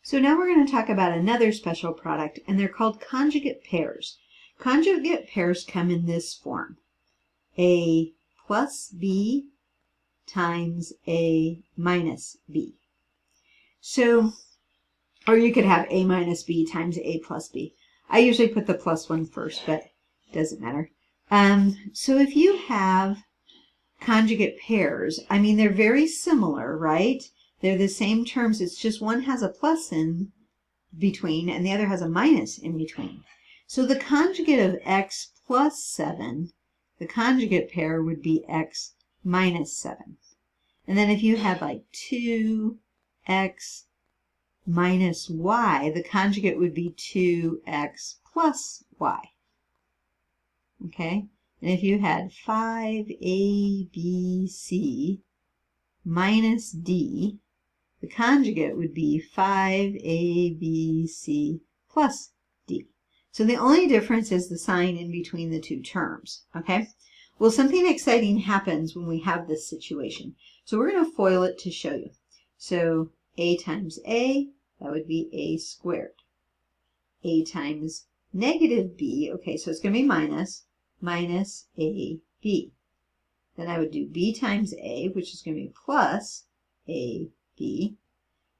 So now we're going to talk about another special product, and they're called conjugate pairs. Conjugate pairs come in this form. A plus B times A minus B. So, or you could have A minus B times A plus B. I usually put the plus one first, but it doesn't matter. So if you have conjugate pairs, I mean, they're very similar, right? They're the same terms. It's just one has a plus in between and the other has a minus in between. So the conjugate of x plus 7, the conjugate pair would be x minus 7. And then if you had like 2x minus y, the conjugate would be 2x plus y. Okay? And if you had 5abc minus d, the conjugate would be 5abc plus d. So the only difference is the sign in between the two terms, okay? Well, something exciting happens when we have this situation. So we're going to FOIL it to show you. So a times a, that would be a squared. A times negative b, okay, so it's going to be minus ab. Then I would do b times a, which is going to be plus ab.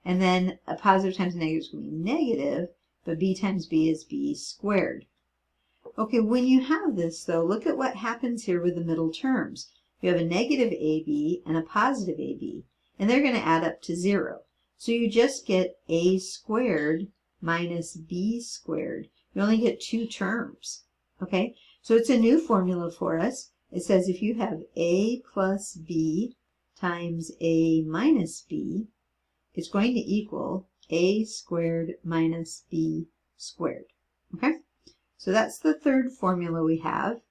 And then a positive times a negative is going to be negative, but b times b is b squared. Okay, when you have this, though, look at what happens here with the middle terms. You have a negative ab and a positive ab, and they're going to add up to 0. So you just get a squared minus b squared. You only get 2 terms, okay? So it's a new formula for us. It says if you have a plus b times a minus b, it's going to equal a squared minus b squared, okay? So that's the third formula we have,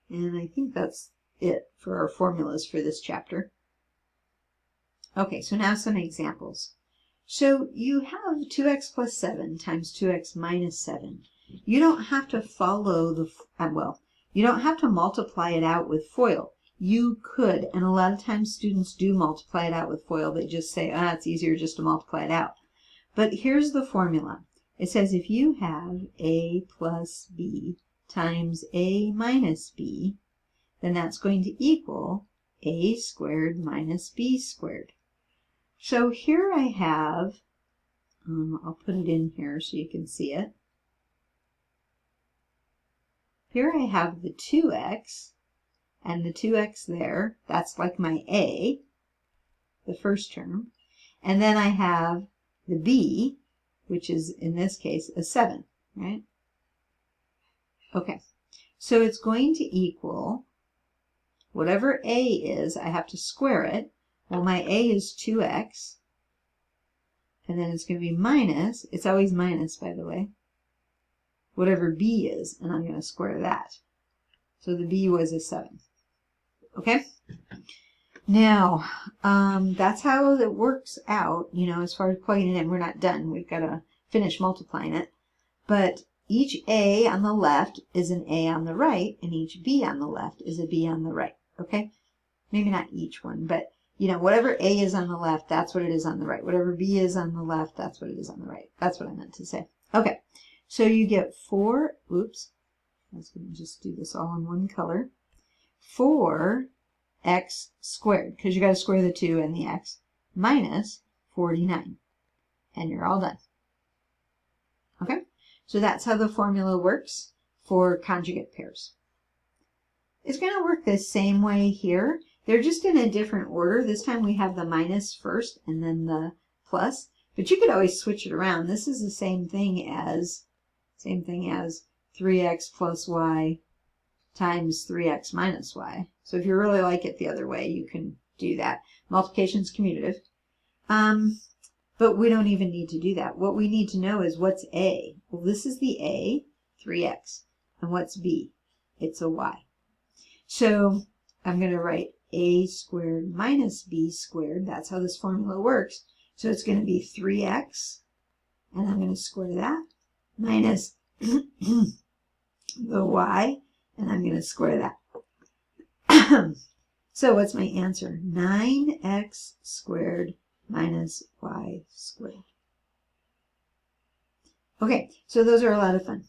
and I think that's it for our formulas for this chapter. Okay, so now some examples. So you have 2x plus 7 times 2x minus 7. You don't have to follow the, you don't have to multiply it out with FOIL. You could, and a lot of times students do multiply it out with FOIL. They just say, it's easier just to multiply it out. But here's the formula. It says if you have a plus b times a minus b, then that's going to equal a squared minus b squared. So here I have, I'll put it in here so you can see it. Here I have the 2x and the 2x there. That's like my a, the first term. And then I have the b, which is in this case a 7, right? Okay, so it's going to equal whatever a is, I have to square it. Well, my a is 2x, and then it's going to be minus, it's always minus, by the way, whatever b is, and I'm going to square that. So the b was a 7. Okay? Now, that's how it works out, you know, as far as plugging it in. We're not done. We've got to finish multiplying it. But each a on the left is an a on the right, and each b on the left is a b on the right. Okay? Maybe not each one, but, you know, whatever a is on the left, that's what it is on the right. Whatever b is on the left, that's what it is on the right. That's what I meant to say. Okay. So you get 4, oops, I was going to just do this all in one color. 4x squared, because you got to square the 2 and the x, minus 49. And you're all done. Okay? So that's how the formula works for conjugate pairs. It's going to work the same way here. They're just in a different order. This time we have the minus first and then the plus. But you could always switch it around. This is the same thing as 3x plus y times 3x minus y. So if you really like it the other way, you can do that. Multiplication's commutative. But we don't even need to do that. What we need to know is what's a. Well, this is the a, 3x. And what's b? It's a y. So I'm going to write a squared minus b squared. That's how this formula works. So it's going to be 3x, and I'm going to square that, minus the y, and I'm going to square that. So what's my answer? 9x squared minus y squared. Okay, so those are a lot of fun.